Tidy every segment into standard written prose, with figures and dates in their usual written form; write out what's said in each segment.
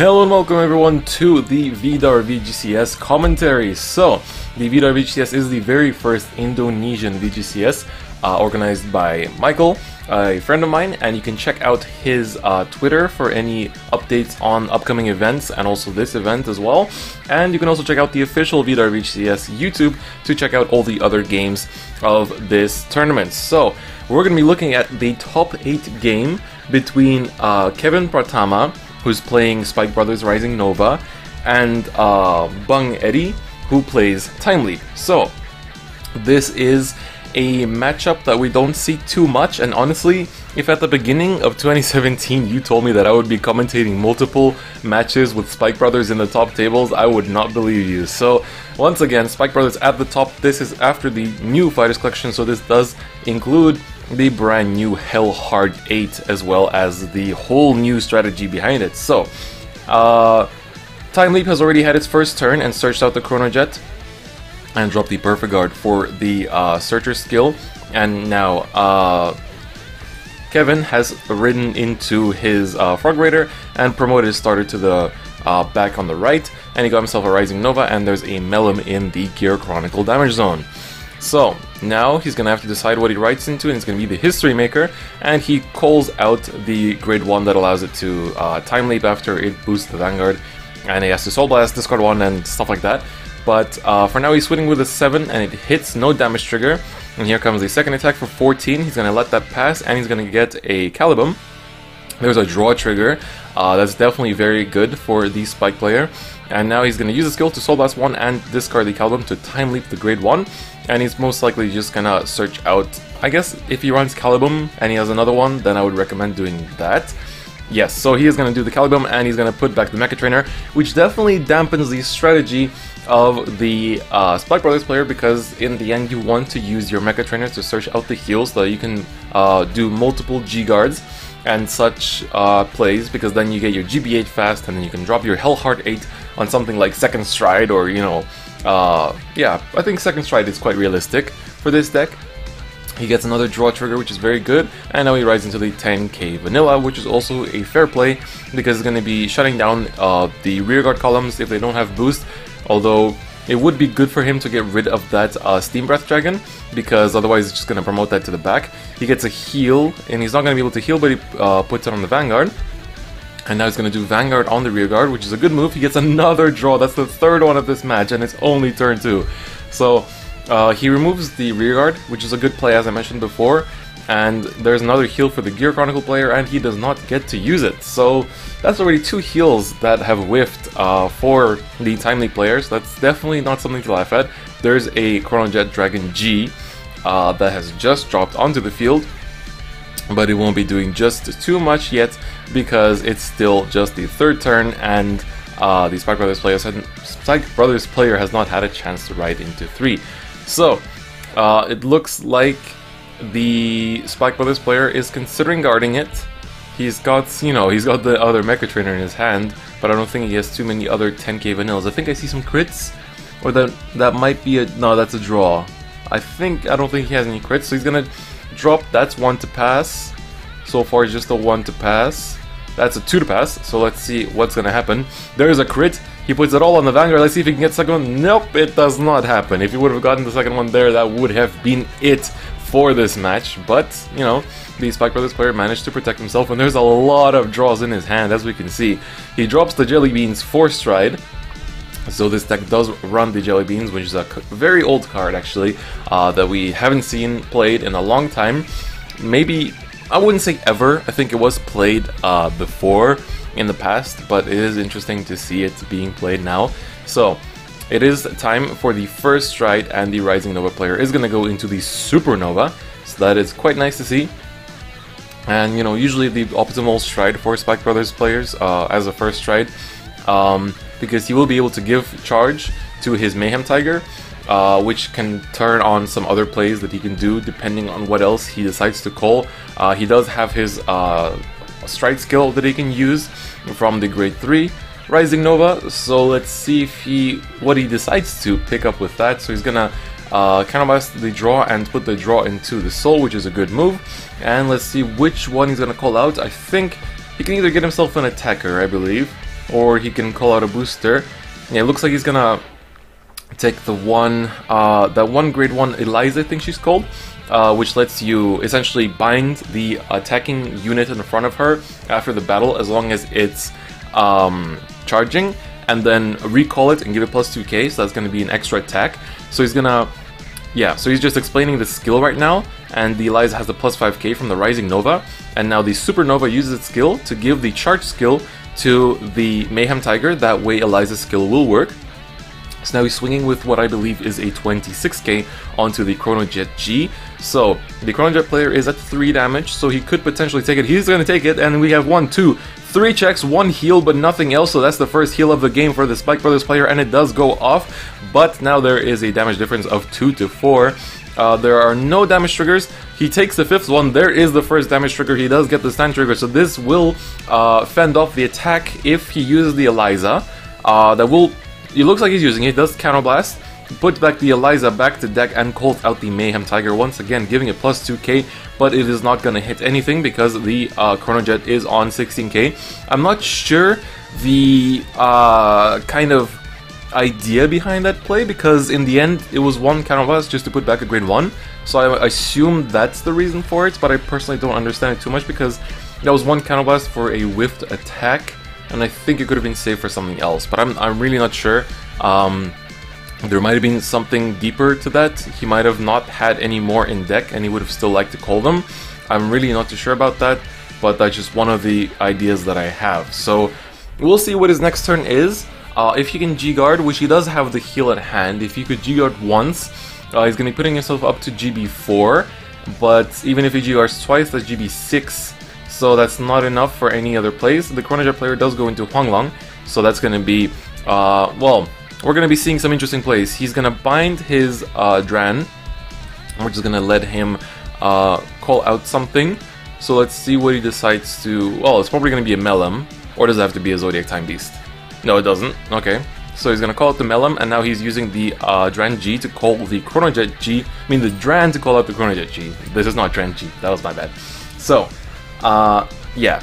Hello and welcome everyone to the Vidar VGCS commentary. So, the Vidar VGCS is the very first Indonesian VGCS organized by Michael, a friend of mine, and you can check out his Twitter for any updates on upcoming events and also this event as well. And you can also check out the official Vidar VGCS YouTube to check out all the other games of this tournament. So, we're going to be looking at the top 8 game between Kevin Pratama, who's playing Spike Brothers Rising Nova, and Bung Edy, who plays Time Leap. So, this is a matchup that we don't see too much, and honestly, if at the beginning of 2017 you told me that I would be commentating multiple matches with Spike Brothers in the top tables, I would not believe you. So, once again, Spike Brothers at the top. This is after the new Fighters Collection, so this does include the brand new Hellhard 8 as well as the whole new strategy behind it. So, Time Leap has already had its first turn and searched out the Chronojet and dropped the Vanguard for the Searcher skill, and now Kevin has ridden into his Frog Raider and promoted his starter to the back on the right, and he got himself a Rising Nova, and there's a Melum in the Gear Chronicle damage zone. So, now he's going to have to decide what he writes into, and it's going to be the History Maker, and he calls out the grade 1 that allows it to Time Leap after it boosts the Vanguard, and he has to Soul Blast, discard 1, and stuff like that. But for now he's switching with a 7, and it hits, no damage trigger, and here comes the second attack for 14, he's going to let that pass, and he's going to get a Calibum. There's a draw trigger, that's definitely very good for the Spike player. And now he's going to use the skill to Soul Blast 1 and discard the Calibum to Time Leap the grade 1. And he's most likely just going to search out, I guess if he runs Calibum and he has another one, then I would recommend doing that. Yes, so he is going to do the Calibum and he's going to put back the Mecha Trainer, which definitely dampens the strategy of the Spike Brothers player, because in the end you want to use your Mecha Trainer to search out the heals so that you can do multiple G-Guards and such plays, because then you get your GB8 fast and then you can drop your Hellhard 8 on something like Second Stride, or you know, yeah, I think Second Stride is quite realistic for this deck. He gets another draw trigger, which is very good, and now he rides into the 10k vanilla, which is also a fair play because it's going to be shutting down the rearguard columns if they don't have boost, although it would be good for him to get rid of that Steam Breath Dragon, because otherwise it's just going to promote that to the back. He gets a heal, and he's not going to be able to heal, but he puts it on the Vanguard. And now he's going to do Vanguard on the rearguard, which is a good move. He gets another draw. That's the third one of this match, and it's only turn 2. So he removes the rearguard, which is a good play as I mentioned before. And there's another heal for the Gear Chronicle player, and he does not get to use it. So that's already 2 heals that have whiffed for the Time Leap players. That's definitely not something to laugh at. There's a Chronojet Dragon G that has just dropped onto the field, but it won't be doing just too much yet because it's still just the 3rd turn, and the Spike Brothers player has not had a chance to ride into 3. So it looks like the Spike Brothers player is considering guarding it. He's got, you know, he's got the other Mecha Trainer in his hand, but I don't think he has too many other 10k vanillas. I think I see some crits, or that might be a, no, that's a draw. I don't think he has any crits, so he's gonna drop, that's 1 to pass. So far it's just a 1 to pass. That's a 2 to pass, so let's see what's gonna happen. There's a crit, he puts it all on the Vanguard. Let's see if he can get the second one. Nope, it does not happen. If he would have gotten the second one there, that would have been it for this match, but, you know, the Spike Brothers player managed to protect himself, and there's a lot of draws in his hand, as we can see. He drops the Jelly Beans 4 Stride, so this deck does run the Jelly Beans, which is a very old card, actually, that we haven't seen played in a long time. Maybe, I wouldn't say ever, I think it was played before in the past, but it is interesting to see it being played now. So, it is time for the first stride, and the Rising Nova player is going to go into the Supernova, so that is quite nice to see. And, you know, usually the optimal stride for Spike Brothers players as a first stride, because he will be able to give charge to his Mayhem Tiger, which can turn on some other plays that he can do depending on what else he decides to call. He does have his stride skill that he can use from the grade 3 Rising Nova, so let's see if what he decides to pick up with that. So he's gonna counterblast the draw and put the draw into the soul, which is a good move. And let's see which one he's gonna call out. I think he can either get himself an attacker, I believe, or he can call out a booster. Yeah, it looks like he's gonna take the one, that one grade 1 Eliza, I think she's called, which lets you essentially bind the attacking unit in front of her after the battle as long as it's charging, and then recall it and give it plus 2k, so that's going to be an extra attack. So he's gonna, yeah, so he's just explaining the skill right now, and the Eliza has the plus 5k from the Rising Nova, and now the Supernova uses its skill to give the charge skill to the Mayhem Tiger. That way Eliza's skill will work. So now he's swinging with what I believe is a 26k onto the Chronojet G. So the Chronojet player is at 3 damage, so he could potentially take it. He's going to take it, and we have 1, 2, 3 checks, 1 heal, but nothing else. So that's the first heal of the game for the Spike Brothers player, and it does go off. But now there is a damage difference of 2 to 4. There are no damage triggers. He takes the 5th one. There is the first damage trigger. He does get the stand trigger, so this will fend off the attack if he uses the Eliza. That will... It looks like he's using it. He does Counterblast, put back the Eliza back to deck, and calls out the Mayhem Tiger once again, giving it plus 2k, but it is not going to hit anything because the Chronojet is on 16k. I'm not sure the kind of idea behind that play, because in the end it was one Counterblast just to put back a grade 1, so I assume that's the reason for it, but I personally don't understand it too much because that was one Counterblast for a whiffed attack, and I think it could have been saved for something else, but I'm really not sure. There might have been something deeper to that. He might have not had any more in deck and he would have still liked to call them. I'm really not too sure about that, but that's just one of the ideas that I have. So we'll see what his next turn is. If he can G-Guard, which he does have the heal at hand, if he could G-Guard once, he's going to be putting himself up to GB4, but even if he G-Guards twice, that's GB6. So that's not enough for any other plays. The Chronojet player does go into Huanglong, so that's going to be, well, we're going to be seeing some interesting plays. He's going to bind his Dran. We're just going to let him call out something. So let's see what he decides to, well, it's probably going to be a Melem, or does it have to be a Zodiac Time Beast? No, it doesn't. Okay. So he's going to call out the Melem, and now he's using the Dran G to call the Chronojet G. I mean, the Dran to call out the Chronojet G. This is not Dran G. That was my bad. So... yeah.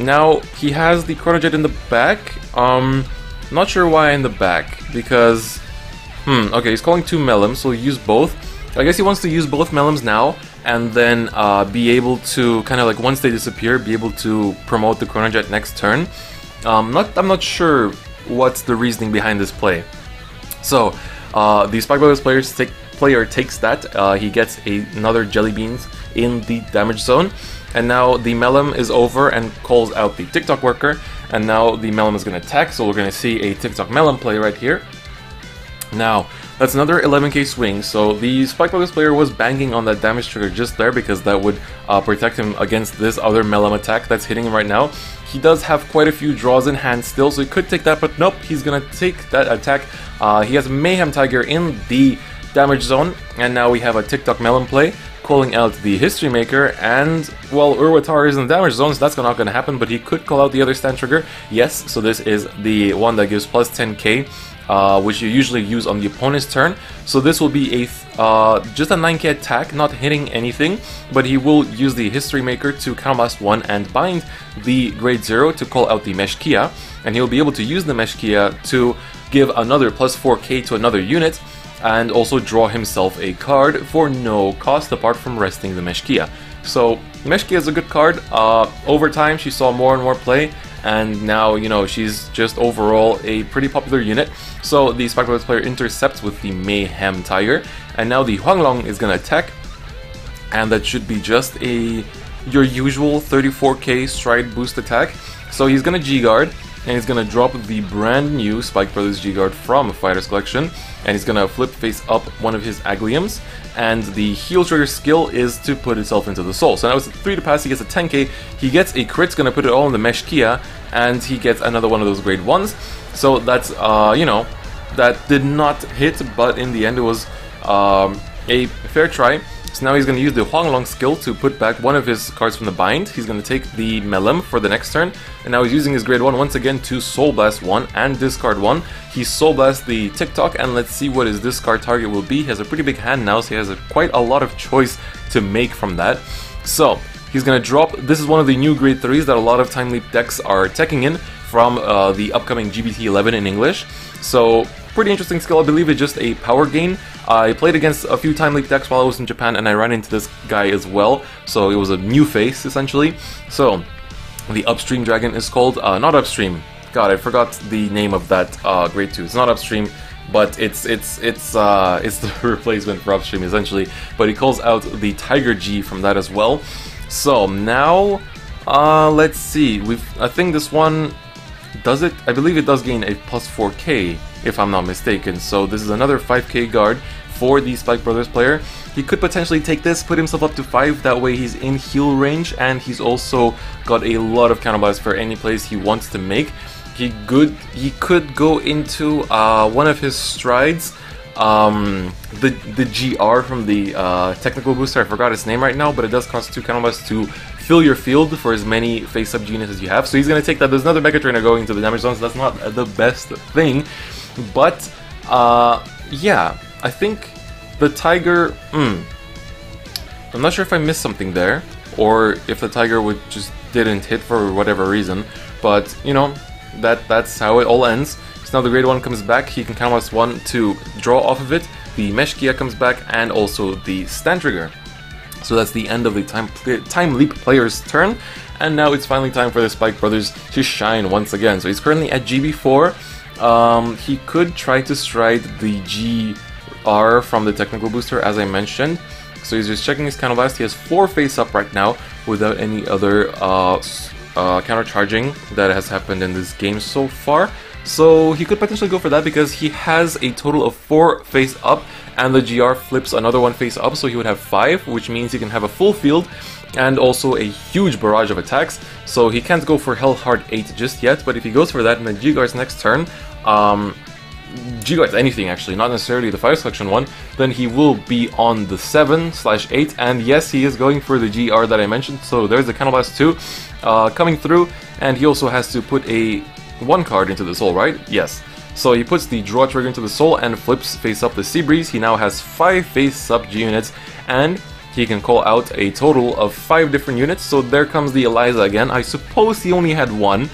Now, he has the Chronojet in the back. Not sure why in the back, because... okay, he's calling 2 Melems, so he'll use both. I guess he wants to use both Melems now, and then be able to, kind of like, once they disappear, be able to promote the Chronojet next turn. I'm not sure what's the reasoning behind this play. So, the Spike Brothers player takes that. He gets another Jelly Beans in the damage zone. And now the Melem is over and calls out the TikTok worker, and now the Melem is going to attack, so we're going to see a TikTok Melem play right here. Now, that's another 11k swing, so the Spike Brothers player was banging on that damage trigger just there because that would protect him against this other Melem attack that's hitting him right now. He does have quite a few draws in hand still, so he could take that, but nope, he's going to take that attack. He has Mayhem Tiger in the damage zone, and now we have a TikTok Melem play, calling out the History Maker, and, well, Urwatar is in the damage zone, so that's not going to happen, but he could call out the other stand trigger. Yes, so this is the one that gives plus 10k, which you usually use on the opponent's turn. So this will be a just a 9k attack, not hitting anything, but he will use the History Maker to counterblast 1 and bind the grade 0 to call out the Meshkia, and he'll be able to use the Meshkia to give another plus 4k to another unit, and also draw himself a card for no cost apart from resting the Meshkia. So Meshkia is a good card. Over time she saw more and more play, and now, you know, she's just overall a pretty popular unit. So the Spike Brothers player intercepts with the Mayhem Tiger, and now the Huanglong is going to attack, and that should be just your usual 34k stride boost attack. So he's going to G-Guard, and he's going to drop the brand new Spike Brothers G-Guard from Fighters Collection, and he's going to flip face up one of his Agliums, and the heal trigger skill is to put itself into the soul. So now it's a 3 to pass, he gets a 10k, he gets a crit, going to put it all in the Meshkia, and he gets another one of those grade 1s. So that's, you know, that did not hit, but in the end it was a fair try. So now he's going to use the Huanglong skill to put back one of his cards from the bind. He's going to take the Melem for the next turn, and now he's using his grade 1 once again to Soul Blast 1 and discard 1. He Soul Blasts the TikTok, and let's see what his discard target will be. He has a pretty big hand now, so he has quite a lot of choice to make from that. So he's going to drop, this is one of the new grade 3s that a lot of Time Leap decks are teching in, from the upcoming GBT11 in English. So, pretty interesting skill. I believe it's just a power gain. I played against a few time leap decks while I was in Japan, and I ran into this guy as well. So it was a new face, essentially. So, the Upstream Dragon is called, not Upstream. God, I forgot the name of that grade 2. It's not Upstream, but it's the replacement for Upstream, essentially. But he calls out the Tiger G from that as well. So, now, let's see. I think this one... does it? I believe it does gain a plus 4k, if I'm not mistaken. So this is another 5k guard for the Spike Brothers player. He could potentially take this, put himself up to 5, that way he's in heal range, and he's also got a lot of counterblast for any plays he wants to make. He could go into one of his strides, the GR from the technical booster. I forgot its name right now, but it does cost 2 counterblast to fill your field for as many face-up units as you have. So he's going to take that. There's another Mega Trainer going into the damage zone, so that's not the best thing. But, yeah, I think the Tiger... I'm not sure if I missed something there, or if the Tiger didn't hit for whatever reason. But, you know, that's how it all ends. So now the grade 1 comes back. He can counterblast 1 to draw off of it. The Mesh Kia comes back, and also the Stand Trigger. So that's the end of the Time Leap player's turn, and now it's finally time for the Spike Brothers to shine once again. So he's currently at GB4. He could try to stride the GR from the technical booster, as I mentioned. So he's just checking his counterblast. He has 4 face up right now without any other counter charging that has happened in this game so far. So he could potentially go for that because he has a total of 4 face up, and the GR flips another 1 face up, so he would have 5, which means he can have a full field and also a huge barrage of attacks. So he can't go for Hellhard 8 just yet, but if he goes for that in the G-Guard's next turn, G-Guard's anything actually, not necessarily the Fire Selection one, then he will be on the 7/8, and yes, he is going for the GR that I mentioned, so there's the Counterblast 2 coming through, and he also has to put a 1 card into the soul, right? Yes. So he puts the draw trigger into the soul and flips face up the Sea Breeze. He now has 5 face up G units, and he can call out a total of 5 different units. So there comes the Eliza again. I suppose he only had 1.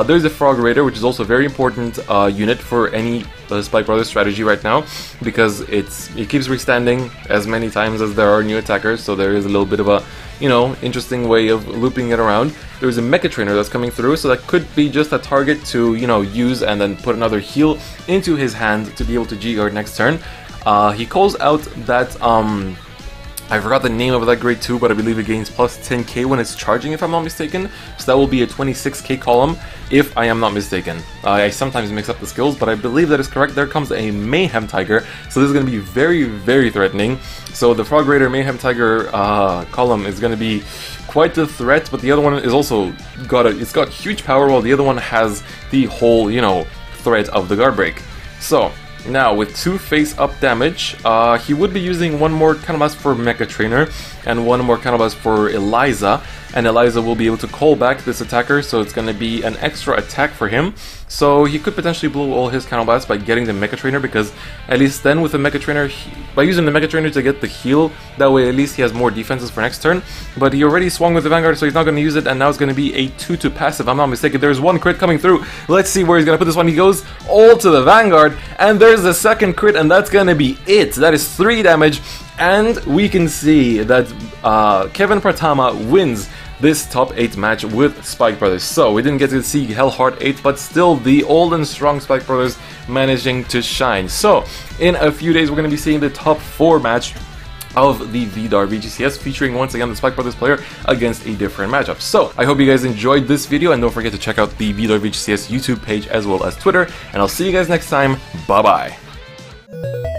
There's a Frog Raider, which is also a very important unit for any Spike Brothers strategy right now, because it keeps restanding as many times as there are new attackers, so there is a little bit of a, you know, interesting way of looping it around. There's a Mecha Trainer that's coming through, so that could be just a target to, you know, use and then put another heal into his hand to be able to G-Guard next turn. He calls out that, I forgot the name of that grade 2, but I believe it gains plus 10k when it's charging, if I'm not mistaken. So that will be a 26k column, if I am not mistaken. I sometimes mix up the skills, but I believe that is correct. There comes a Mayhem Tiger, so this is going to be very, very threatening. So the Frog Raider Mayhem Tiger column is going to be quite the threat, but the other one is also it's got huge power, while the other one has the whole, you know, threat of the guard break. So now, with 2 face-up damage, he would be using 1 more counterblast for Mecha Trainer and 1 more counterblast for Eliza, and Eliza will be able to call back this attacker, so it's going to be an extra attack for him. So he could potentially blow all his counterblasts by getting the Mecha Trainer, because at least then with the Mecha Trainer, by using the Mecha Trainer to get the heal, that way at least he has more defenses for next turn. But he already swung with the Vanguard, so he's not going to use it, and now it's going to be a 2 passive. I'm not mistaken. There's 1 crit coming through. Let's see where he's going to put this one. He goes all to the Vanguard, and there's the second crit, and that's going to be it. That is 3 damage, and we can see that Kevin Pratama wins this top 8 match with Spike Brothers. So we didn't get to see Hellhard 8, but still the old and strong Spike Brothers managing to shine. So in a few days we're going to be seeing the top 4 match of the Vidar VGCS, featuring once again the Spike Brothers player against a different matchup. So I hope you guys enjoyed this video, and don't forget to check out the Vidar VGCS YouTube page as well as Twitter, and I'll see you guys next time. Bye bye.